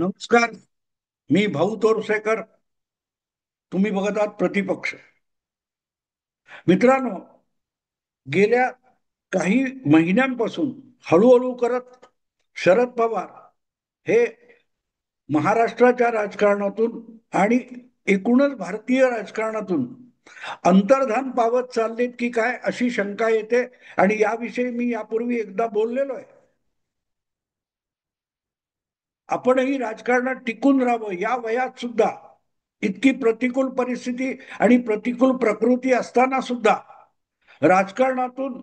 नमस्कार. मी भाऊ तोरसेकर. तुम्ही बघत आहात प्रतिपक्ष. मित्रांनो, गेल्या काही महिन्यांपासून हळूहळू करत शरद पवार हे महाराष्ट्राच्या राजकारणातून आणि एकूणच भारतीय राजकारणातून अंतर्धान पावत चाललेत की काय अशी शंका येते. आणि याविषयी मी यापूर्वी एकदा बोललेलो आहे. आपणही राजकारणात टिकून राहावं या वयात सुद्धा इतकी प्रतिकूल परिस्थिती आणि प्रतिकूल प्रकृती असताना सुद्धा राजकारणातून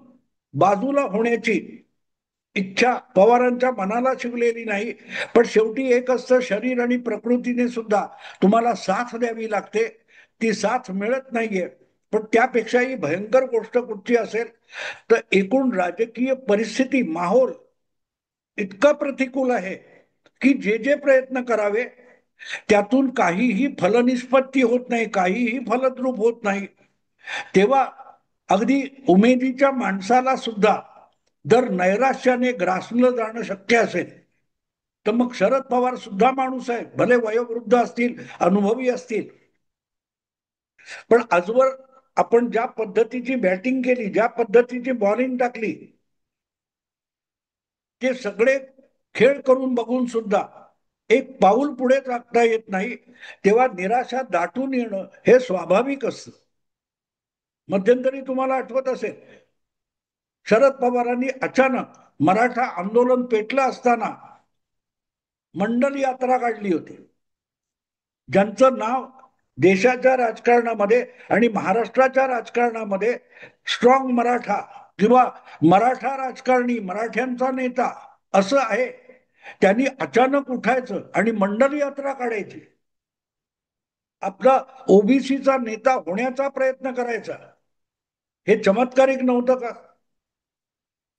बाजूला होण्याची इच्छा पवारांच्या मनाला शिवलेली नाही. पण शेवटी एक असतं, शरीर आणि प्रकृतीने सुद्धा तुम्हाला साथ द्यावी लागते. ती साथ मिळत नाहीये. पण त्यापेक्षाही भयंकर गोष्ट कुठची असेल तर एकूण राजकीय परिस्थिती, माहोल इतका प्रतिकूल आहे की जे जे प्रयत्न करावे त्यातून काहीही फलनिष्पत्ती होत नाही, काहीही फलद्रूप होत नाही. तेव्हा अगदी उमेदीच्या माणसाला सुद्धा जर नैराश्याने ग्रासलं जाणं शक्य असेल तर मग शरद पवार सुद्धा माणूस आहे, भले वयोवृद्ध असतील, अनुभवी असतील. पण आजवर आपण ज्या पद्धतीची बॅटिंग केली, ज्या पद्धतीची बॉलिंग टाकली, ते सगळे खेळ करून बघून सुद्धा एक पाऊल पुढे टाकता येत नाही. तेव्हा निराशा दाटून येणं हे स्वाभाविक असतं. मध्यंतरी तुम्हाला आठवत असेल, शरद पवारांनी अचानक मराठा आंदोलन पेटलं असताना मंडल यात्रा काढली होती. ज्यांचं नाव देशाच्या राजकारणामध्ये आणि महाराष्ट्राच्या राजकारणामध्ये स्ट्रॉंग मराठा किंवा मराठा राजकारणी, मराठ्यांचा नेता असं आहे, त्यांनी अचानक उठायचं आणि मंडल यात्रा काढायची. आपला ओबीसीचा नेता होण्याचा प्रयत्न करायचा. हे चमत्कारिक नव्हतं का?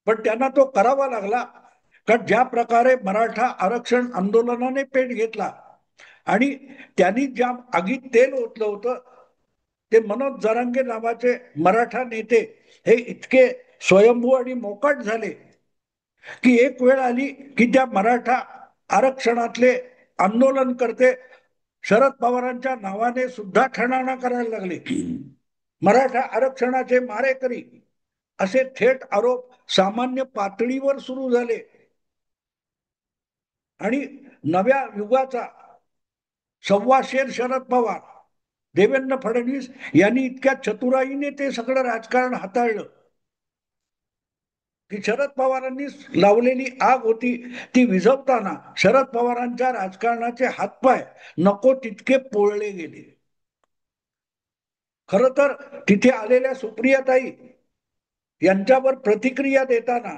पण त्यांना तो करावा लागला. कारण ज्या प्रकारे मराठा आरक्षण आंदोलनाने पेट घेतला आणि त्यांनी ज्या आगीत तेल ओतलं होतं, ते मनोज जरांगे नावाचे मराठा नेते हे इतके स्वयंभू आणि मोकाट झाले की एक वेळ आली की त्या मराठा आरक्षणातले आंदोलन करते शरद पवारांच्या नावाने सुद्धा ठणाणा करायला लागले. मराठा आरक्षणाचे मारेकरी असे थेट आरोप सामान्य पातळीवर सुरू झाले. आणि नव्या युगाचा सव्वाशेर शरद पवार, देवेंद्र फडणवीस यांनी इतक्या चतुराईने ते सगळं राजकारण हाताळलं की शरद पवारांनी लावलेली आग होती ती विझवताना शरद पवारांच्या राजकारणाचे हातपाय नको तितके पोळले गेले. खर तर तिथे आलेल्या सुप्रियाताई यांच्यावर प्रतिक्रिया देताना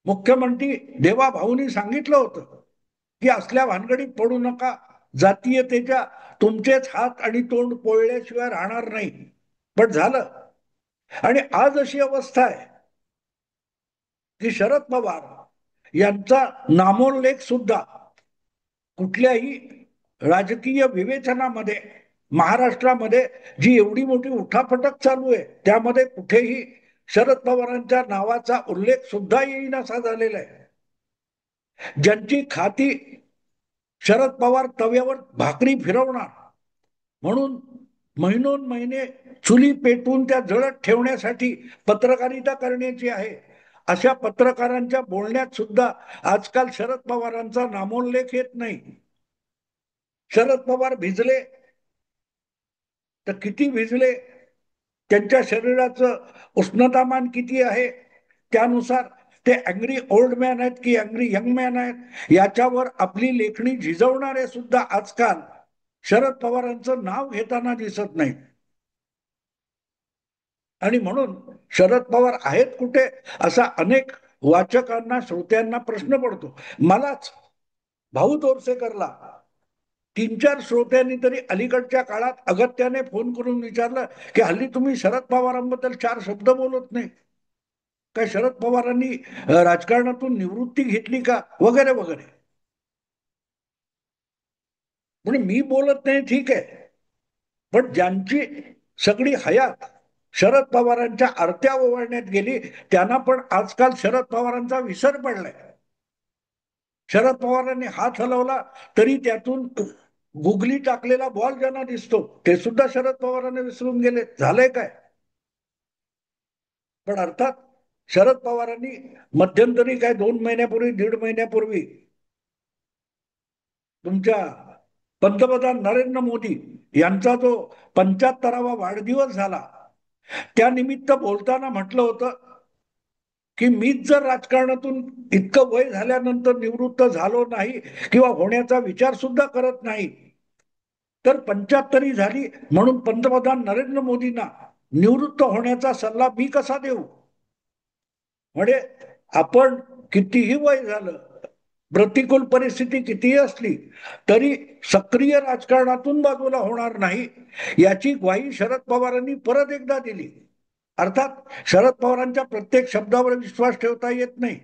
मुख्यमंत्री देवा भाऊनी सांगितलं होतं की असल्या भानगडीत पडू नका, जातीयतेच्या तुमचेच हात आणि तोंड पोळल्याशिवाय राहणार नाही. पण झालं. आणि आज अशी अवस्था आहे की शरद पवार यांचा नामोल्लेख सुद्धा कुठल्याही राजकीय विवेचनामध्ये महाराष्ट्रामध्ये जी एवढी मोठी उठापटक चालू आहे त्यामध्ये कुठेही शरद पवारांच्या नावाचा उल्लेख सुद्धा येईनासा झालेला आहे. ज्यांची खाती शरद पवार तव्यावर भाकरी फिरवणार म्हणून महिनोन महिने चुली पेटवून त्या जळत ठेवण्यासाठी पत्रकारिता करण्याची आहे, अशा पत्रकारांच्या बोलण्यात सुद्धा आजकाल शरद पवारांचा नामोल्लेख येत नाही. शरद पवार भिजले तर किती भिजले, त्यांच्या शरीराचं उष्णतामान किती आहे त्यानुसार ते अँग्री ओल्ड मॅन आहेत की अँग्री यंग मॅन आहेत याच्यावर आपली लेखणी झिजवणारे सुद्धा आजकाल शरद पवारांचं नाव घेताना दिसत नाही. आणि म्हणून शरद पवार आहेत कुठे असा अनेक वाचकांना, श्रोत्यांना प्रश्न पडतो. मलाच, भाऊ तोरसेकरला, तीन चार श्रोत्यांनी तरी अलीकडच्या काळात अगत्याने फोन करून विचारलं की हल्ली तुम्ही शरद पवारांबद्दल चार शब्द बोलत नाही, काय शरद पवारांनी राजकारणातून निवृत्ती घेतली का, वगैरे वगैरे. म्हणजे मी बोलत नाही ठीक आहे, पण ज्यांची सगळी हयात शरद पवारांच्या आरत्या ओवाळण्यात गेली त्यांना पण आजकाल शरद पवारांचा विसर पडलाय. शरद पवारांनी हात हलवला तरी त्यातून गुगली टाकलेला बॉल ज्यांना दिसतो ते सुद्धा शरद पवारांनी विसरून गेले. झालंय काय? पण अर्थात शरद पवारांनी मध्यंतरी काय 2 महिन्यापूर्वी, 1.5 महिन्यापूर्वी तुमच्या पंतप्रधान नरेंद्र मोदी यांचा जो 75वा वाढदिवस झाला त्यानिमित्त बोलताना म्हटलं होतं की मीच जर राजकारणातून इतकं वय झाल्यानंतर निवृत्त झालो नाही किंवा होण्याचा विचार सुद्धा करत नाही तर 75 झाली म्हणून पंतप्रधान नरेंद्र मोदींना निवृत्त होण्याचा सल्ला मी कसा देऊ. म्हणजे आपण कितीही वय झालं, प्रतिकूल परिस्थिती कितीही असली तरी सक्रिय राजकारणातून बाजूला होणार नाही याची ग्वाही शरद पवारांनी परत एकदा दिली. अर्थात शरद पवारांच्या प्रत्येक शब्दावर विश्वास ठेवता येत नाही.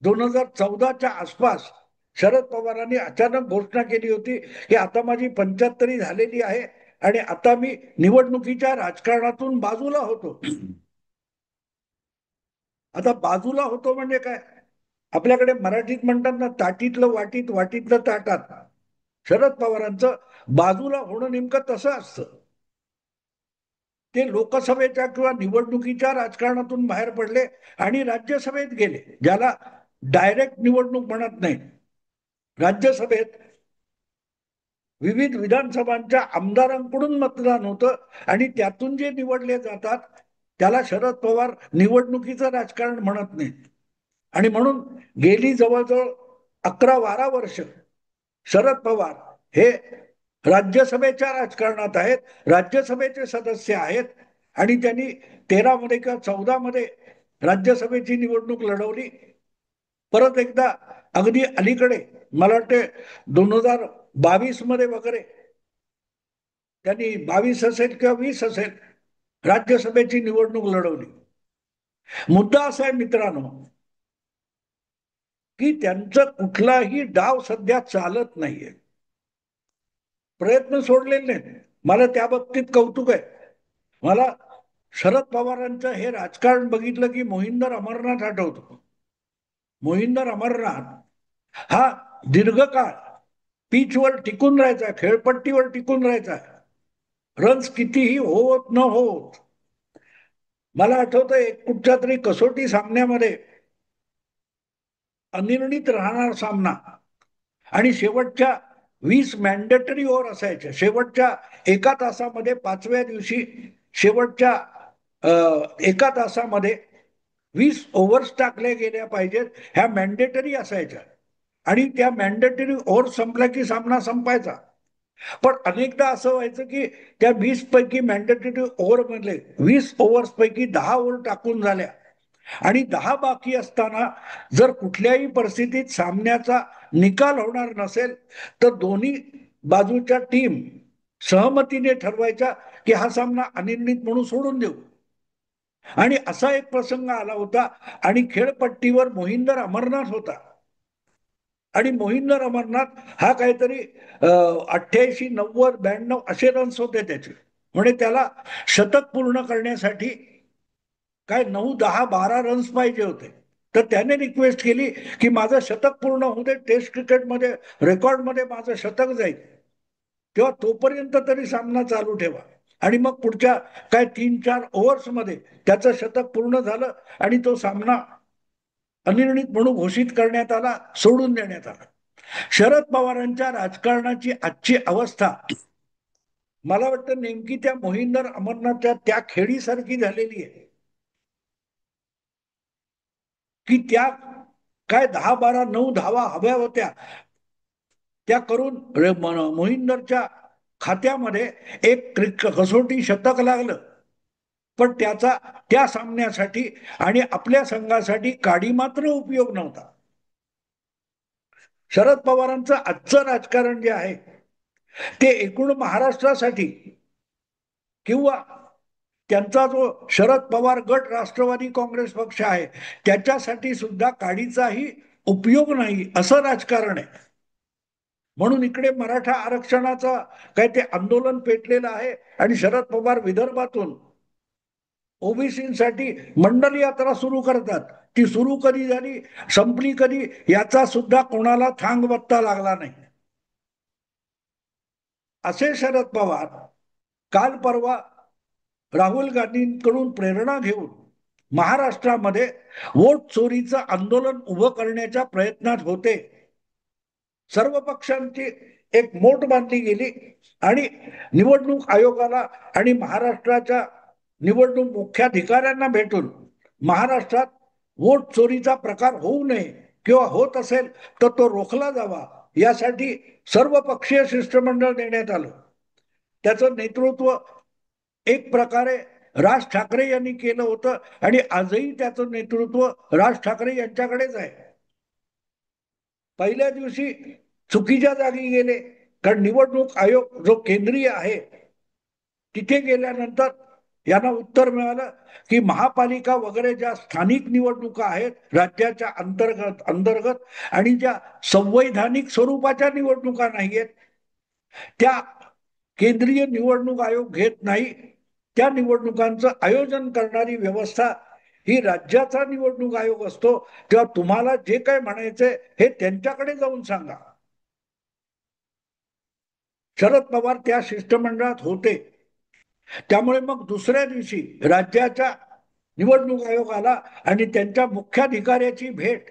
2014च्या आसपास शरद पवारांनी अचानक घोषणा केली होती की आता माझी 75 झालेली आहे आणि आता मी निवडणुकीच्या राजकारणातून बाजूला होतो. आता बाजूला होतो म्हणजे काय? आपल्याकडे मराठीत म्हणतात ना, ताटीतलं वाटीत, वाटीतलं ताटात. शरद पवारांचं बाजूला होणं नेमकं तसं असतं. ते लोकसभेच्या किंवा निवडणुकीच्या राजकारणातून बाहेर पडले आणि राज्यसभेत गेले, ज्याला डायरेक्ट निवडणूक म्हणत नाही. राज्यसभेत विविध विधानसभांच्या आमदारांकडून मतदान होतं आणि त्यातून जे निवडले जातात त्याला शरद पवार निवडणुकीचं राजकारण म्हणत नाही. आणि म्हणून गेली जवळजवळ 11-12 वर्ष शरद पवार हे राज्यसभेच्या राजकारणात आहेत, राज्यसभेचे सदस्य आहेत आणि त्यांनी 13 मध्ये किंवा 14 मध्ये राज्यसभेची निवडणूक लढवली. परत एकदा अगदी अलीकडे मला वाटते 2022 मध्ये वगैरे त्यांनी 22 असेल किंवा 20 असेल राज्यसभेची निवडणूक लढवली. मुद्दा असा आहे मित्रांनो की त्यांचं कुठलाही डाव सध्या चालत नाहीये. प्रयत्न सोडलेले नाहीत. मला त्या बाबतीत कौतुक आहे. मला शरद पवारांचं हे राजकारण बघितलं की मोहिंदर अमरनाथ आठवतो. मोहिंदर अमरनाथ हा दीर्घकाळ पिचवर टिकून राहायचा, खेळपट्टीवर टिकून राहायचा, रन्स कितीही होत न होत. मला आठवतं एक कुठच्या तरी कसोटी सामन्यामध्ये अनिर्णित राहणार सामना आणि शेवटच्या 20 मॅन्डेटरी ओव्हर असायच्या. शेवटच्या 1 तासामध्ये 5व्या दिवशी शेवटच्या 1 तासामध्ये 20 ओव्हर्स टाकल्या गेल्या पाहिजेत, ह्या मॅन्डेटरी असायच्या आणि त्या मॅन्डेटरी ओव्हर संपल्या की सामना संपायचा. पण अनेकदा असं व्हायचं की त्या 20 पैकी मॅन्डेटरी ओव्हर मधले 20 ओव्हर्स पैकी 10 ओव्हर टाकून झाल्या आणि 10 बाकी असताना जर कुठल्याही परिस्थितीत सामन्याचा निकाल होणार नसेल तर दोन्ही बाजूच्या टीम सहमतीने ठरवायच्या की हा सामना अनिर्णित म्हणून सोडून देऊ. आणि असा एक प्रसंग आला होता आणि खेळपट्टीवर मोहिंदर अमरनाथ होता आणि मोहिंदर अमरनाथ हा काहीतरी 88, 90, 92 असे रन्स होते त्याचे. म्हणजे त्याला शतक पूर्ण करण्यासाठी काय 9, 10, 12 रन्स पाहिजे होते. तर त्याने रिक्वेस्ट केली की माझं शतक पूर्ण होऊ दे, टेस्ट क्रिकेटमध्ये रेकॉर्डमध्ये माझं शतक जाईल तेव्हा तोपर्यंत तरी सामना चालू ठेवा. आणि मग पुढच्या काय 3-4 ओव्हर्स मध्ये त्याचं शतक पूर्ण झालं आणि तो सामना अनिर्णित म्हणून घोषित करण्यात आला, सोडून देण्यात आला. शरद पवारांच्या राजकारणाची आजची अवस्था मला वाटतं नेमकी त्या मोहिंदर अमरनाथच्या त्या खेळीसारखी झालेली आहे की त्या काय 10, 12, 9 धावा हव्या होत्या त्या करून मोहिंदरच्या खात्यामध्ये एक कसोटी शतक लागलं. पण त्याचा त्या सामन्यासाठी आणि आपल्या संघासाठी काडी मात्र उपयोग नव्हता. शरद पवारांचं आजचं राजकारण जे आहे ते एकूण महाराष्ट्रासाठी किंवा त्यांचा जो शरद पवार गट राष्ट्रवादी काँग्रेस पक्ष आहे त्याच्यासाठी सुद्धा काडीचाही उपयोग नाही असं राजकारण आहे. म्हणून इकडे मराठा आरक्षणाचा काय ते आंदोलन पेटलेलं आहे आणि शरद पवार विदर्भातून ओबीसीसाठी मंडल यात्रा सुरू करतात. ती सुरू कधी झाली, संपली कधी, याचा सुद्धा कोणाला थांगबत्ता लागला नाही. असे शरद पवार काल परवा राहुल गांधींकडून प्रेरणा घेऊन महाराष्ट्रामध्ये वोट चोरीचं आंदोलन उभं करण्याच्या प्रयत्नात होते. सर्व पक्षांची एक मोठ बांधली गेली आणि निवडणूक आयोगाला आणि महाराष्ट्राच्या निवडणूक मुख्याधिकाऱ्यांना भेटून महाराष्ट्रात वोट चोरीचा प्रकार होऊ नये किंवा होत असेल तर तो रोखला जावा यासाठी सर्व पक्षीय शिष्टमंडळ देण्यात आलं. त्याचं नेतृत्व एक प्रकारे राज ठाकरे यांनी केलं होतं आणि आजही त्याचं नेतृत्व राज ठाकरे यांच्याकडेच आहे. पहिल्या दिवशी चुकीच्या जागी गेले, कारण निवडणूक आयोग जो केंद्रीय आहे तिथे गेल्यानंतर यांना उत्तर मिळालं की महापालिका वगैरे ज्या स्थानिक निवडणुका आहेत राज्याच्या अंतर्गत अंतर्गत आणि ज्या संवैधानिक स्वरूपाच्या निवडणुका नाहीयेत त्या केंद्रीय निवडणूक आयोग घेत नाही. त्या निवडणुकांचं आयोजन करणारी व्यवस्था ही राज्याचा निवडणूक आयोग असतो. तेव्हा तुम्हाला जे काय म्हणायचंय हे त्यांच्याकडे जाऊन सांगा. शरद पवार त्या शिष्टमंडळात होते. त्यामुळे मग दुसऱ्या दिवशी राज्याच्या निवडणूक आयोगाला आणि त्यांच्या मुख्याधिकाऱ्याची भेट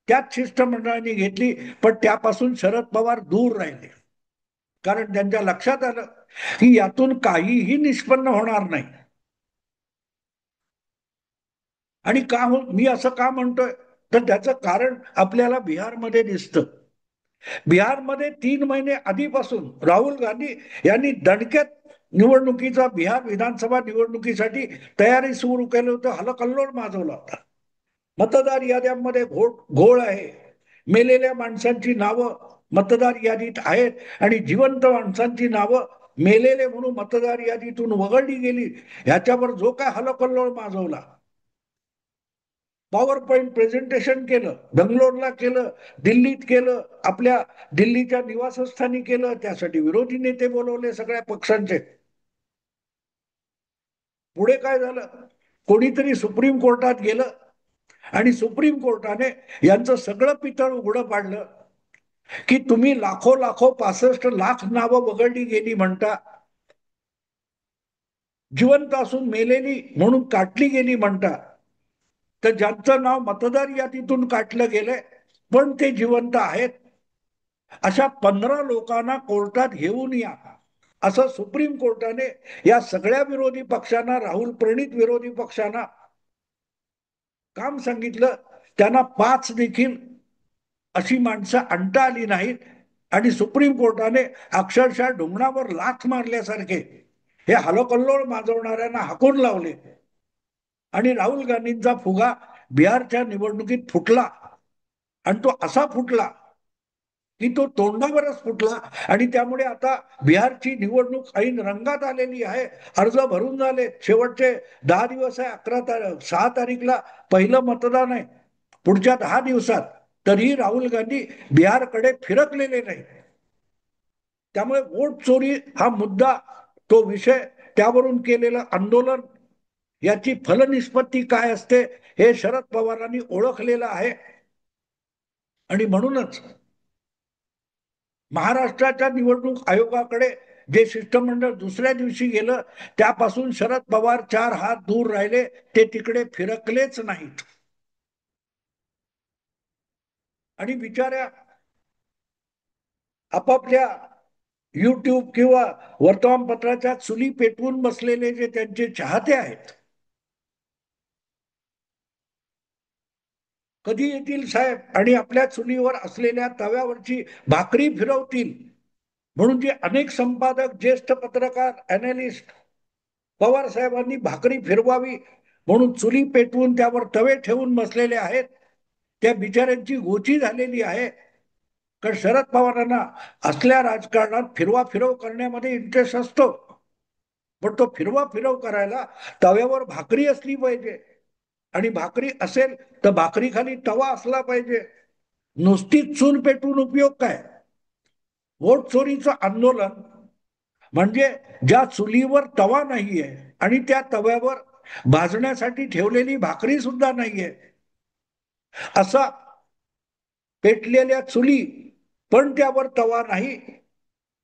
त्याच शिष्टमंडळाने घेतली, पण त्यापासून शरद पवार दूर राहिले. कारण त्यांच्या लक्षात आलं की यातून काहीही निष्पन्न होणार नाही. आणि का हो मी असं का म्हणतोय तर त्याचं कारण आपल्याला बिहारमध्ये दिसतं. बिहारमध्ये 3 महिने आधीपासून राहुल गांधी यांनी दणक्यात निवडणुकीचा बिहार विधानसभा निवडणुकीसाठी तयारी सुरू केली होती. हलकल्लोळ माजवला होता. मतदार याद्यांमध्ये घोळ आहे. मेलेल्या माणसांची नावं मतदार यादीत आहेत आणि जिवंत माणसांची नावं मेलेले म्हणून मतदार यादीतून वगळली गेली. ह्याच्यावर जो काय हलकल्लोळ माजवला, पॉवर पॉइंट प्रेझेंटेशन केलं, बंगलोरला केलं, दिल्लीत केलं, आपल्या दिल्लीच्या निवासस्थानी केलं. त्यासाठी विरोधी नेते बोलवले सगळ्या पक्षांचे. पुढे काय झालं, कोणीतरी सुप्रीम कोर्टात गेलं आणि सुप्रीम कोर्टाने यांचं सगळं पितळ उघडं पाडलं की तुम्ही लाखो लाखो 65 लाख नावं वगळली गेली म्हणता, जिवंत असून मेलेली म्हणून काटली गेली म्हणता. तर ज्यांचं नाव मतदार यादीतून काटलं गेलंय पण ते जिवंत आहेत, अशा 15 लोकांना कोर्टात घेऊन या असं सुप्रीम कोर्टाने या सगळ्या विरोधी पक्षांना, राहुल प्रणित विरोधी पक्षांना काम सांगितलं. त्यांना 5 देखील अशी माणसं आणता आली नाहीत आणि सुप्रीम कोर्टाने अक्षरशः डोंगणावर लाथ मारल्यासारखे हे हलकल्लोळ माजवणाऱ्यांना हाकून लावले आणि राहुल गांधींचा फुगा बिहारच्या निवडणुकीत फुटला. आणि तो असा फुटला की तो तोंडावरच फुटला. आणि त्यामुळे आता बिहारची निवडणूक ऐन रंगात आलेली आहे. अर्ज भरून झाले, शेवटचे 10 दिवस आहे. 6 तारीखला पहिलं मतदान आहे पुढच्या 10 दिवसात. तरीही राहुल गांधी बिहारकडे फिरकलेले नाही. त्यामुळे वोट चोरी हा मुद्दा, तो विषय, त्यावरून केलेलं आंदोलन, याची फलनिष्पत्ती काय असते हे शरद पवारांनी ओळखलेलं आहे. आणि म्हणूनच महाराष्ट्राच्या निवडणूक आयोगाकडे जे शिष्टमंडळ दुसऱ्या दिवशी गेलं त्यापासून शरद पवार 4 हात दूर राहिले. ते तिकडे फिरकलेच नाहीत. आणि बिचाऱ्या आपापल्या युट्यूब किंवा वर्तमानपत्राच्या चुली पेटवून बसलेले जे त्यांचे चाहते आहेत, कधी येतील साहेब आणि आपल्या चुलीवर असलेल्या तव्यावरची भाकरी फिरवतील. म्हणून जे अनेक संपादक, ज्येष्ठ पत्रकार, अॅनालिस्ट पवार साहेबांनी भाकरी फिरवावी म्हणून चुली पेटवून त्यावर तवे ठेवून बसलेले आहेत, त्या बिचाऱ्यांची गोची झालेली आहे. कारण शरद पवारांना असल्या राजकारणात फिरवा फिरव करण्यामध्ये इंटरेस्ट असतो, पण तो फिरवा फिरव करायला तव्यावर भाकरी असली पाहिजे. आणि भाकरी असेल तर भाकरी खाली तवा असला पाहिजे. नुसती चूल पेटवून उपयोग काय. वोट चोरीचं आंदोलन म्हणजे ज्या चुलीवर तवा नाहीये आणि त्या तव्यावर भाजण्यासाठी ठेवलेली भाकरी सुद्धा नाहीये. असा पेटलेल्या चुली पण त्यावर तवा नाही,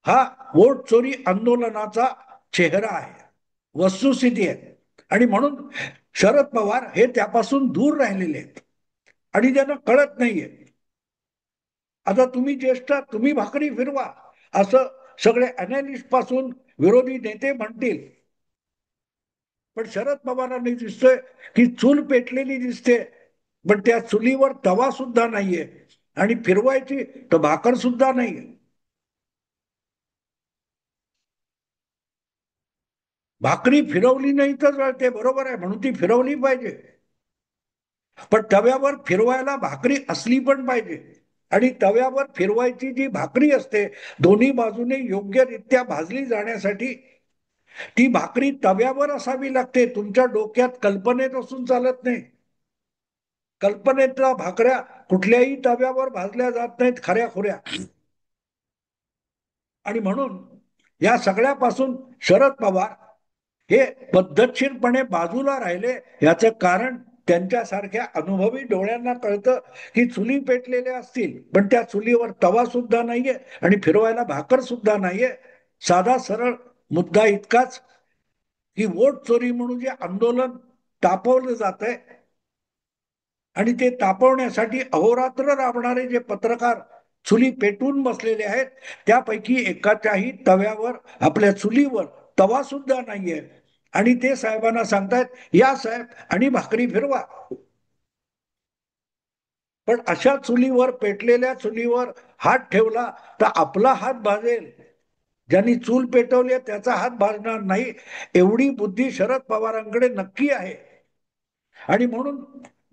हा वोट चोरी आंदोलनाचा चेहरा आहे, वस्तुस्थिती आहे. आणि म्हणून शरद पवार हे त्यापासून दूर राहिलेले आहेत आणि त्यांना कळत नाहीये. आता तुम्ही ज्येष्ठ, तुम्ही भाकरी फिरवा असं सगळे अनालिस्ट पासून विरोधी नेते म्हणतील, पण शरद पवारांनी दिसतोय की चूल पेटलेली दिसते, पण त्या चुलीवर तवा सुद्धा नाहीये आणि फिरवायची तर भाकर सुद्धा नाहीये. भाकरी फिरवली नाही तर जळते, बरोबर आहे, म्हणून ती फिरवली पाहिजे. पण तव्यावर फिरवायला भाकरी असली पण पाहिजे. आणि तव्यावर फिरवायची जी भाकरी असते, दोन्ही बाजूने योग्यरित्या भाजली जाण्यासाठी ती भाकरी तव्यावर असावी लागते. तुमच्या डोक्यात कल्पनेत असून चालत नाही. कल्पनेतल्या भाकऱ्या कुठल्याही तव्यावर भाजल्या जात नाहीत खऱ्या खुऱ्या. आणि म्हणून या सगळ्यापासून शरद पवार हे पद्धतशीरपणे बाजूला राहिले. याचं कारण त्यांच्यासारख्या अनुभवी डोळ्यांना कळतं की चुली पेटलेल्या असतील पण त्या चुलीवर तवा सुद्धा नाहीये आणि फिरवायला भाकर सुद्धा नाहीये. साधा सरळ मुद्दा इतकाच की वोट चोरी म्हणून जे आंदोलन तापवलं जात आहे आणि ते तापवण्यासाठी अहोरात्र राबणारे जे पत्रकार चुली पेटून बसलेले आहेत, त्यापैकी एकाच्याही तव्यावर, आपल्या चुलीवर तवा सुद्धा नाहीये आणि ते साहेबांना सांगतायत या साहेब आणि भाकरी फिरवा. पण अशा चुलीवर, पेटलेल्या चुलीवर हात ठेवला तर आपला हात भाजेल, ज्यांनी चूल पेटवली त्याचा हात भाजणार नाही, एवढी बुद्धी शरद पवारांकडे नक्की आहे. आणि म्हणून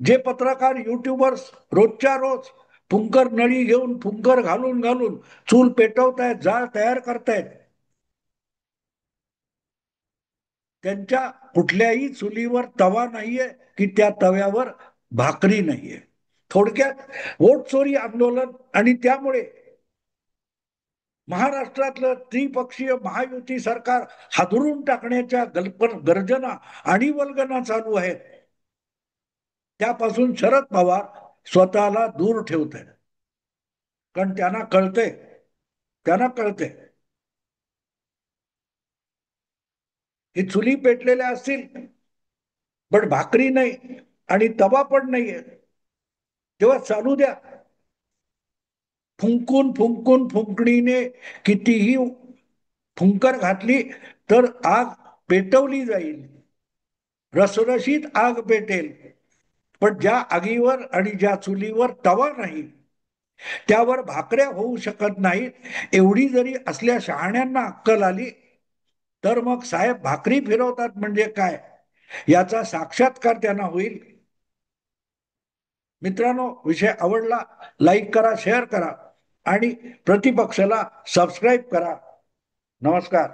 जे पत्रकार युट्यूबर रोजच्या रोज फुंकर नळी घेऊन फुंकर घालून घालून चूल पेटवतायत, जाळ तयार करतायत, त्यांच्या कुठल्याही चुलीवर तवा नाहीये की त्या तव्यावर भाकरी नाहीये. थोडक्यात वोट चोरी आंदोलन आणि त्यामुळे महाराष्ट्रातलं त्रिपक्षीय महायुती सरकार हादरून टाकण्याच्या गर्जना आणि वल्गना चालू आहेत, त्यापासून शरद पवार स्वतःला दूर ठेवत आहेत. कारण त्यांना कळतंय की चुली पेटलेल्या असतील पण भाकरी नाही आणि तवा पण नाहीये, तेव्हा चालू द्या. फुंकून फुंकून फुंकणीने कितीही फुंकर घातली तर आग पेटवली जाईल, रसरशीत आग पेटेल. पण ज्या आगीवर आणि ज्या चुलीवर तवा नाही त्यावर भाकऱ्या होऊ शकत नाहीत, एवढी जरी असल्या शहाण्यांना अक्कल आली तर मग साहेब भाकरी फिरवतात म्हणजे काय याचा साक्षात्कार त्यांना होईल. मित्रांनो, विषय आवडला, लाईक करा, शेअर करा आणि प्रतिपक्षाला सबस्क्राईब करा. नमस्कार.